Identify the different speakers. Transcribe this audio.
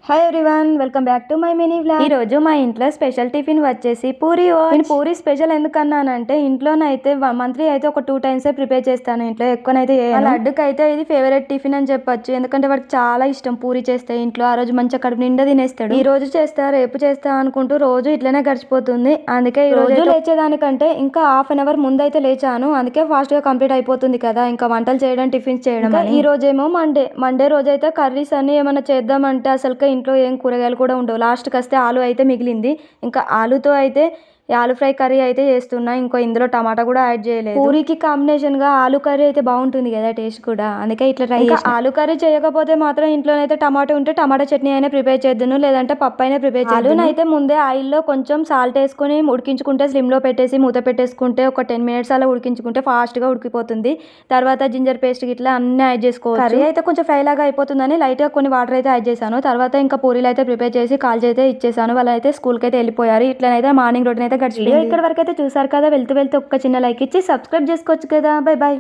Speaker 1: Hi everyone, welcome back to my mini vlog. ఈ రోజు మా ఇంట్లో స్పెషల్ టిఫిన్ వచ్చేసి పూరి. నేను పూరి స్పెషల్ ఎందుకన్నానంటే ఇంట్లోనైతే మంత్లీ అయితే ఒక 2 times ప్రిపేర్ చేస్తాను. ఇంట్లో ఎక్కువనైతే లడ్డుకి అయితే ఇది ఫేవరెట్ టిఫిన్ అని చెప్పొచ్చు. ఎందుకంటే వాడికి చాలా ఇష్టం పూరి చేస్తే. ఇంట్లో ఆ రోజు మంచిగా కడుపు నిండా తినేస్తాడు. ఈ రోజు చేస్తా రేపు చేస్తా అనుకుంటూ రోజు ఇట్లనే గడిచిపోతుంది. అందుకే ఈ రోజు లేచేదానికంటే ఇంకా హాఫ్ అన్ అవర్ ముందైతే లేచాను. అందుకే ఫాస్ట్ గా కంప్లీట్ అయిపోతుంది కదా ఇంకా వంటలు చేయడం, టిఫిన్స్ చేయడం. ఈ రోజేమో మండే రోజు అయితే కర్రీస్ అన్ని ఏమైనా చేద్దామంటే అసలు ఇంట్లో ఏం కూరగాయలు కూడా ఉండవు. లాస్ట్కి వస్తే ఆలు అయితే మిగిలింది. ఇంకా ఆలుతో అయితే ఆలు ఫ్రై కర్రీ అయితే చేస్తున్నా. ఇంకో ఇందులో టమాటా కూడా యాడ్ చేయలేదు. పూరికి కాంబినేషన్ గా ఆలు కర్రీ అయితే బాగుంటుంది కదా, టేస్ట్ కూడా. అందుకే ఇట్లా ట్రై చేసిన. ఆలు కర్రీ చేయకపోతే మాత్రం ఇంట్లోనైతే టమాటా ఉంటే టమాటా చట్నీ అయినా ప్రిపేర్ చేద్దును, లేదంటే పప్పు అయినా ప్రిపేర్ చేద్దును. అయితే ముందే ఆయిల్లో కొంచెం సాల్ట్ వేసుకుని ఉడికించుకుంటే స్లిమ్ లో పెట్టేసి మూత పెట్టేసుకుంటే ఒక 10 minutes అలా ఉడికించుకుంటే ఫాస్ట్ గా ఉడికిపోతుంది. తర్వాత జింజర్ పేస్ట్ ఇట్లా అన్ని యాడ్ చేసుకోవచ్చు. కర్రీ అయితే కొంచెం ఫ్రై లాగా అయిపోతుందని లైట్ గా కొన్ని వాటర్ అయితే యాడ్ చేశాను. తర్వాత ఇంకా పూరీలు అయితే ప్రిపేర్ చేసి కాల్ అయితే ఇచ్చేసాను. వాళ్ళు అయితే స్కూల్ కి అయితే వెళ్ళిపోయారు. ఇట్లనైతే మార్నింగ్ రొటీన్ అయితే గడిచిపోయింది. ఇక్కడ వరకు అయితే చూసారు కదా. వెళ్తూ ఒక్క చిన్న లైక్ ఇచ్చి సబ్స్క్రైబ్ చేసుకోవచ్చు కదా. Bye bye.